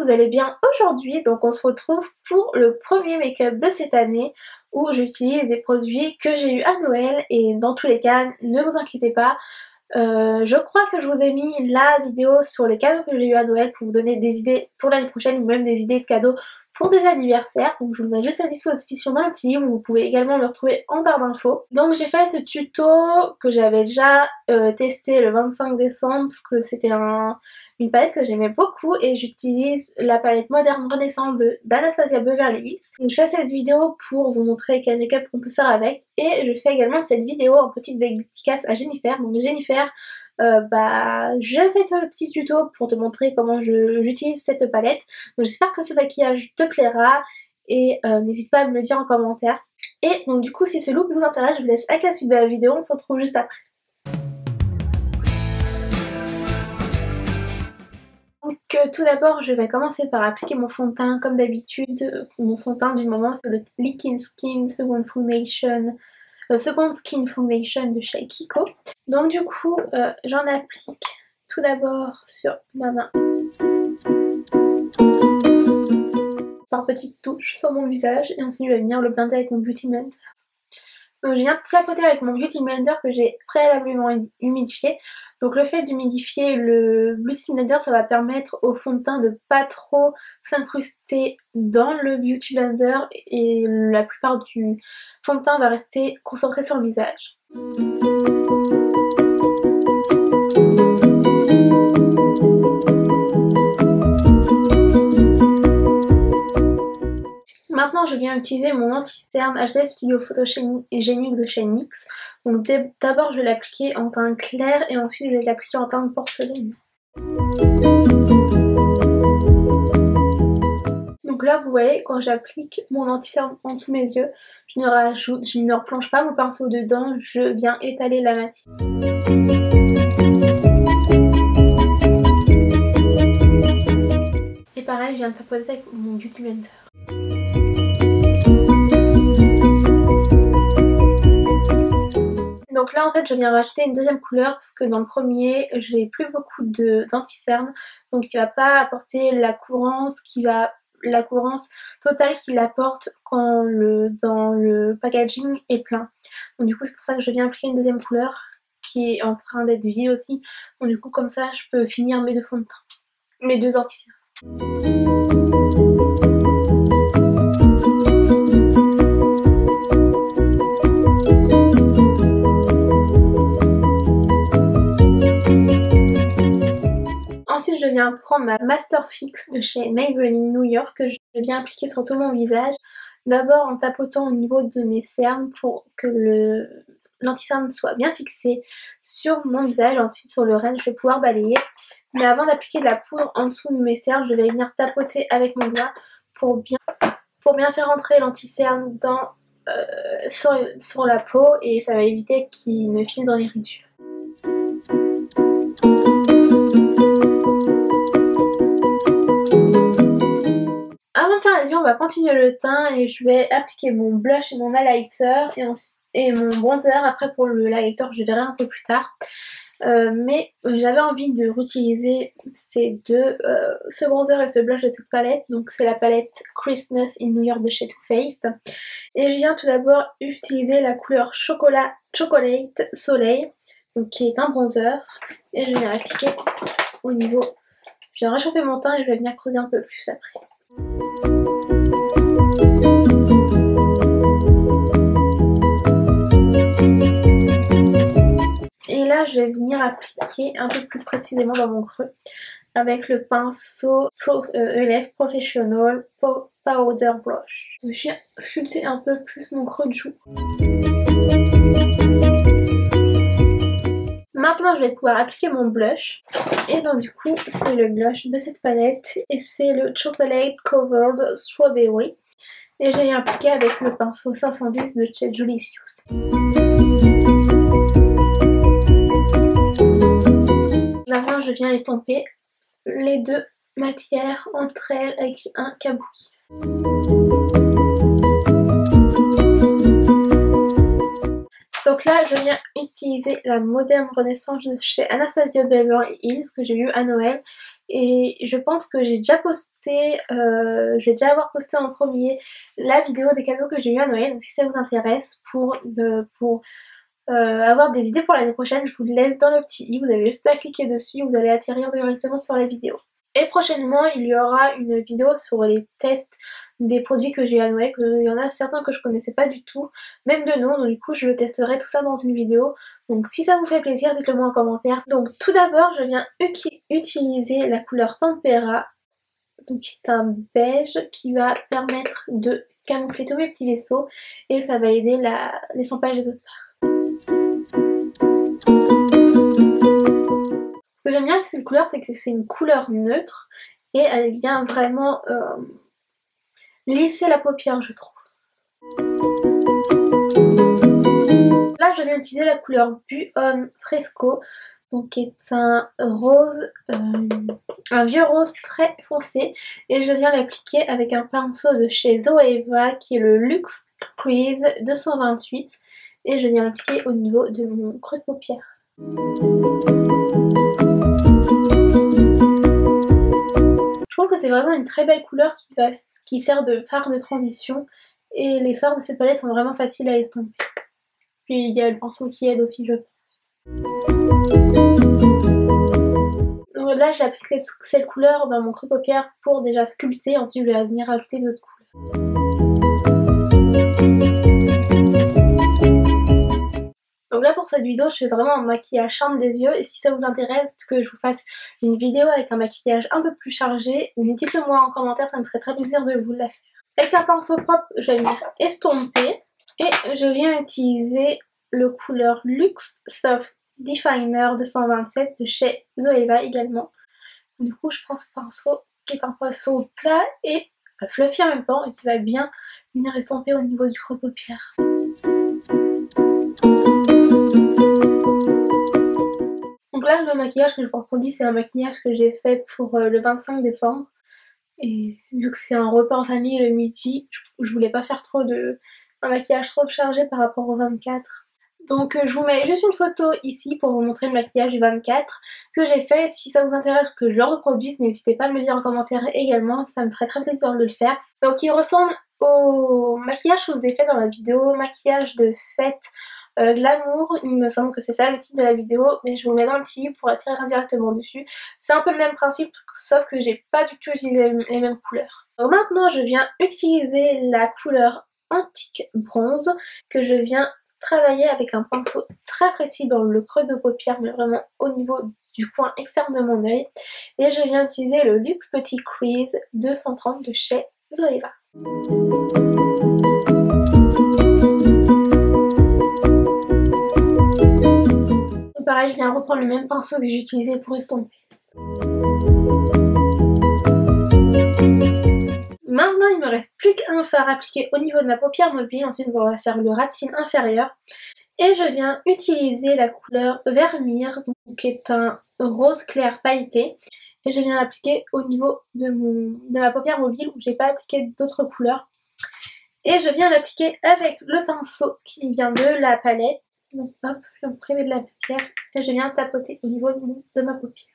que vous allez bien aujourd'hui. Donc on se retrouve pour le premier make-up de cette année où j'utilise des produits que j'ai eu à Noël et dans tous les cas ne vous inquiétez pas. Je crois que je vous ai mis la vidéo sur les cadeaux que j'ai eu à Noël pour vous donner des idées pour l'année prochaine ou même des idées de cadeaux pour des anniversaires. Donc je vous le mets juste à disposition dans le petit livre, vous pouvez également le retrouver en barre d'infos. Donc j'ai fait ce tuto que j'avais déjà testé le 25 décembre parce que c'était une palette que j'aimais beaucoup et j'utilise la palette Modern Renaissance d'Anastasia Beverly Hills. Donc je fais cette vidéo pour vous montrer quel make-up on peut faire avec et je fais également cette vidéo en petite dédicace à Jennifer. Donc Jennifer, je fais ce petit tuto pour te montrer comment j'utilise cette palette. Donc j'espère que ce maquillage te plaira et n'hésite pas à me le dire en commentaire. Et donc du coup si ce look vous intéresse, je vous laisse avec la suite de la vidéo, on se retrouve juste après. Donc tout d'abord je vais commencer par appliquer mon fond de teint comme d'habitude. Mon fond de teint du moment c'est le Licking Skin Second Skin Foundation de chez Kiko. Donc du coup j'en applique tout d'abord sur ma main par petites touches sur mon visage et ensuite je vais venir le blender avec mon Beauty Blender. Donc je viens de tapoter avec mon Beauty Blender que j'ai préalablement humidifié. Donc le fait d'humidifier le Beauty Blender, ça va permettre au fond de teint de pas trop s'incruster dans le Beauty Blender et la plupart du fond de teint va rester concentré sur le visage. Maintenant je viens utiliser mon anti-cerne HD Studio Photogénique de chez NYX. Donc d'abord je vais l'appliquer en teint clair et ensuite je vais l'appliquer en teint porcelaine. Donc là vous voyez quand j'applique mon anti-cerne en dessous de mes yeux, je ne replonge pas mon pinceau dedans, je viens étaler la matière. Et pareil je viens de tapoter avec mon Beauty Blender. Donc là en fait je viens rajouter une deuxième couleur parce que dans le premier je n'ai plus beaucoup d'anti-cerne, donc il ne va pas apporter la courance totale qu'il apporte quand dans le packaging est plein. Donc du coup c'est pour ça que je viens appliquer une deuxième couleur qui est en train d'être vide aussi. Donc du coup comme ça je peux finir mes deux fonds de teint, mes deux anti-cernes. Ensuite je viens prendre ma Master Fix de chez Maybelline New York que je viens appliquer sur tout mon visage. D'abord en tapotant au niveau de mes cernes pour que l'anti-cerne soit bien fixé sur mon visage. Ensuite sur le reste je vais pouvoir balayer. Mais avant d'appliquer de la poudre en dessous de mes cernes, je vais venir tapoter avec mon doigt pour bien faire entrer l'anti-cerne sur la peau et ça va éviter qu'il ne file dans les ridures. Avant de faire les yeux, on va continuer le teint et je vais appliquer mon blush et mon highlighter et mon bronzer. Après pour le highlighter je verrai un peu plus tard. Mais j'avais envie de réutiliser ce bronzer et ce blush de cette palette. Donc c'est la palette Christmas in New York de chez Too Faced. Et je viens tout d'abord utiliser la couleur Chocolate Soleil, donc qui est un bronzer. Et je viens appliquer au niveau... Je viens réchauffer mon teint et je vais venir creuser un peu plus après. Et là je vais venir appliquer un peu plus précisément dans mon creux avec le pinceau ELF Professional Powder Brush. Je viens sculpter un peu plus mon creux de joue. Maintenant je vais pouvoir appliquer mon blush et donc du coup c'est le blush de cette palette et c'est le Chocolate Covered Strawberry et je viens appliquer avec le pinceau 510 de chez Julie Hughes. Maintenant je viens estomper les deux matières entre elles avec un kabuki. Donc là je viens utiliser utilisé la Moderne Renaissance de chez Anastasia Beverly Hills que j'ai eu à Noël. Et je pense que j'ai déjà posté, je vais déjà avoir posté en premier la vidéo des cadeaux que j'ai eu à Noël. Donc si ça vous intéresse pour avoir des idées pour l'année prochaine, je vous le laisse dans le petit i, vous avez juste à cliquer dessus, vous allez atterrir directement sur la vidéo. Et prochainement, il y aura une vidéo sur les tests des produits que j'ai eu à Noël, il y en a certains que je connaissais pas du tout, même de nom, donc du coup je le testerai tout ça dans une vidéo. Donc si ça vous fait plaisir, dites-le moi en commentaire. Donc tout d'abord, je viens utiliser la couleur Tempera, donc qui est un beige qui va permettre de camoufler tous mes petits vaisseaux et ça va aider l'estampage des autres fards. Ce que j'aime bien avec cette couleur, c'est que c'est une couleur neutre et elle vient vraiment lisser la paupière, je trouve. Là, je viens d'utiliser la couleur Buon Fresco, donc qui est un rose, un vieux rose très foncé, et je viens l'appliquer avec un pinceau de chez Zoeva qui est le Luxe Crease 228, et je viens l'appliquer au niveau de mon creux de paupière. Je trouve que c'est vraiment une très belle couleur qui sert de fard de transition et les fards de cette palette sont vraiment faciles à estomper. Puis il y a le pinceau qui aide aussi, je pense. Donc là j'ai appliqué cette couleur dans mon creux de paupière pour déjà sculpter, ensuite je vais venir ajouter d'autres couleurs. Donc là pour cette vidéo je fais vraiment un maquillage simple des yeux et si ça vous intéresse que je vous fasse une vidéo avec un maquillage un peu plus chargé, dites-le moi en commentaire, ça me ferait très plaisir de vous la faire. Avec un pinceau propre je vais venir estomper et je viens utiliser le couleur Luxe Soft Definer 227 de chez Zoeva également. Du coup je prends ce pinceau qui est un pinceau plat et fluffy en même temps et qui va bien venir estomper au niveau du creux de paupière. Donc là le maquillage que je vous reproduis c'est un maquillage que j'ai fait pour le 25 décembre. Et vu que c'est un repas en famille le midi, je voulais pas faire un maquillage trop chargé par rapport au 24. Donc je vous mets juste une photo ici pour vous montrer le maquillage du 24 que j'ai fait. Si ça vous intéresse que je le reproduise, n'hésitez pas à me le dire en commentaire également, ça me ferait très plaisir de le faire. Donc il ressemble au maquillage que je vous ai fait dans la vidéo maquillage de fête glamour, il me semble que c'est ça le titre de la vidéo, mais je vous le mets dans le petit pour attirer indirectement dessus. C'est un peu le même principe, sauf que j'ai pas du tout utilisé les mêmes couleurs. Donc maintenant je viens utiliser la couleur Antique Bronze que je viens travailler avec un pinceau très précis dans le creux de paupière, mais vraiment au niveau du coin externe de mon œil. Et je viens utiliser le Luxe Petit Crease 230 de chez Zoeva. Pareil, je viens reprendre le même pinceau que j'ai utilisé pour estomper. Maintenant, il me reste plus qu'un fard appliqué au niveau de ma paupière mobile. Ensuite, on va faire le ras de cils inférieur. Et je viens utiliser la couleur Vermeer, qui est un rose clair pailleté. Et je viens l'appliquer au niveau de ma paupière mobile où j'ai pas appliqué d'autres couleurs. Et je viens l'appliquer avec le pinceau qui vient de la palette. Donc hop, je vais me priver de la matière et je viens tapoter au niveau de ma paupière.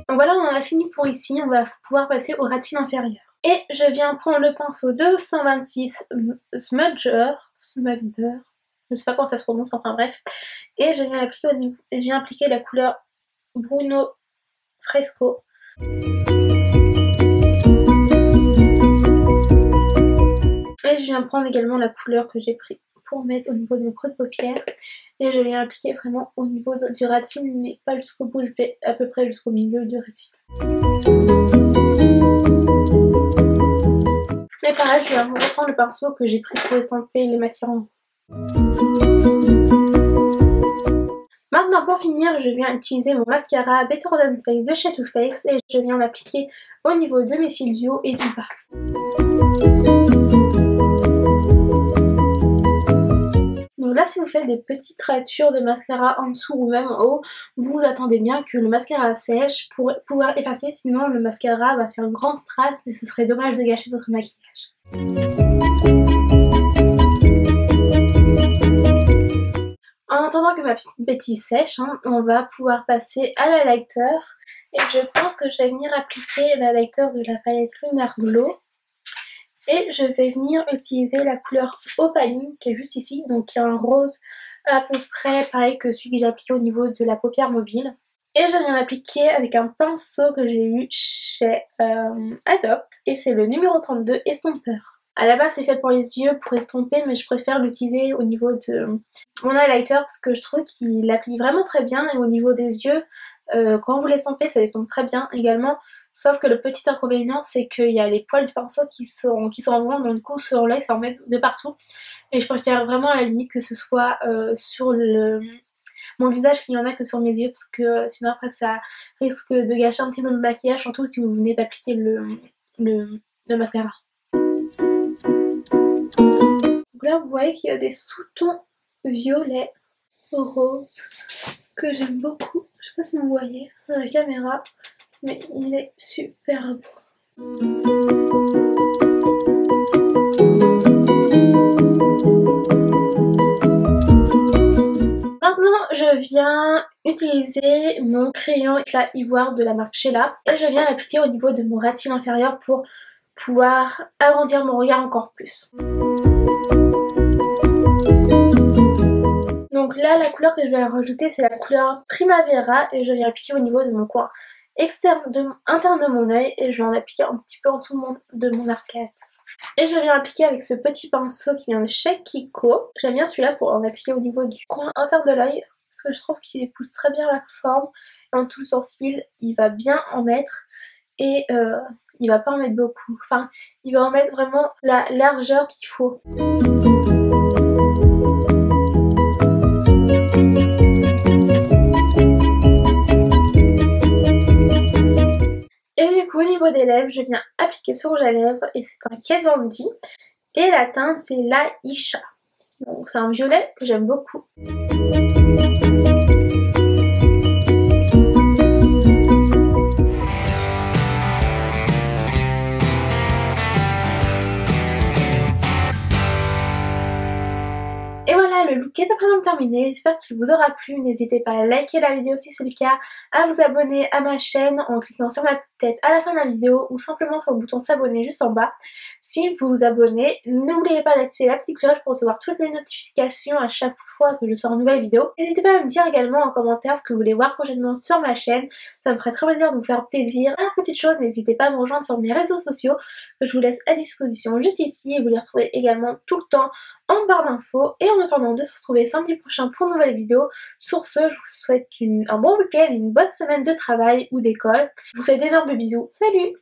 Donc voilà, on en a fini pour ici, on va pouvoir passer au ras de cils inférieur. Et je viens prendre le pinceau de 126 Smudger, je sais pas comment ça se prononce, enfin bref. Et je viens l'appliquer au niveau, je viens appliquer la couleur Bruno Fresco. Et je viens prendre également la couleur que j'ai pris pour mettre au niveau de mon creux de paupière. Et je viens appliquer vraiment au niveau du ras de cils, mais pas jusqu'au bout, je vais à peu près jusqu'au milieu du ras de cils. Et pareil, je viens reprendre le pinceau que j'ai pris pour estomper les matières en haut. Maintenant pour finir, je viens utiliser mon mascara Better Than Sex de chez Too Faced et je viens l'appliquer au niveau de mes cils du haut et du bas. Donc là, si vous faites des petites ratures de mascara en dessous ou même en haut, vous attendez bien que le mascara sèche pour pouvoir effacer, sinon le mascara va faire une grande strass et ce serait dommage de gâcher votre maquillage. En attendant que ma pipette sèche, hein, on va pouvoir passer à la lighter. Et je pense que je vais venir appliquer la lighter de la palette Lunar Glow. Et je vais venir utiliser la couleur Opaline qui est juste ici, donc qui est un rose à peu près pareil que celui que j'ai appliqué au niveau de la paupière mobile. Et je viens l'appliquer avec un pinceau que j'ai eu chez Adopt et c'est le numéro 32 Estomper. À la base c'est fait pour les yeux, pour estomper, mais je préfère l'utiliser au niveau de mon highlighter parce que je trouve qu'il l'applique vraiment très bien. Et au niveau des yeux, quand vous l'estompez, ça estompe très bien également. Sauf que le petit inconvénient c'est qu'il y a les poils du pinceau qui sont en vent, donc du coup sur l'œil ça en met de partout. Et je préfère vraiment à la limite que ce soit sur mon visage qu'il y en a que sur mes yeux, parce que sinon après ça risque de gâcher un petit peu le maquillage, surtout si vous venez d'appliquer le mascara. Donc là vous voyez qu'il y a des sous-tons violets, roses, que j'aime beaucoup. Je sais pas si vous voyez dans la caméra, mais il est super beau. Maintenant je viens utiliser mon crayon éclat ivoire de la marque Sheila et je viens l'appliquer au niveau de mon rat-cils inférieur pour pouvoir agrandir mon regard encore plus. Donc là la couleur que je vais rajouter c'est la couleur Primavera et je viens l'appliquer au niveau de mon coin interne de mon œil et je vais en appliquer un petit peu en dessous de mon arcade. Et je viens appliquer avec ce petit pinceau qui vient de chez Kiko. J'aime bien celui-là pour en appliquer au niveau du coin interne de l'œil parce que je trouve qu'il épouse très bien la forme. Et en dessous le sourcil, il va bien en mettre et il va pas en mettre beaucoup. Enfin, il va en mettre vraiment la largeur qu'il faut. Et du coup au niveau des lèvres, je viens appliquer ce rouge à lèvres et c'est un Kat Von D. Et la teinte c'est la Isha. Donc c'est un violet que j'aime beaucoup. Et voilà, le look est à présent terminé, j'espère qu'il vous aura plu, n'hésitez pas à liker la vidéo si c'est le cas, à vous abonner à ma chaîne en cliquant sur ma petite tête à la fin de la vidéo ou simplement sur le bouton s'abonner juste en bas. Si vous vous abonnez, n'oubliez pas d'activer la petite cloche pour recevoir toutes les notifications à chaque fois que je sors une nouvelle vidéo. N'hésitez pas à me dire également en commentaire ce que vous voulez voir prochainement sur ma chaîne, ça me ferait très plaisir de vous faire plaisir. Dernière petite chose, n'hésitez pas à me rejoindre sur mes réseaux sociaux que je vous laisse à disposition juste ici et vous les retrouvez également tout le temps en barre d'infos. Et en attendant de se retrouver samedi prochain pour une nouvelle vidéo, sur ce je vous souhaite un bon week-end et une bonne semaine de travail ou d'école. Je vous fais d'énormes bisous, salut!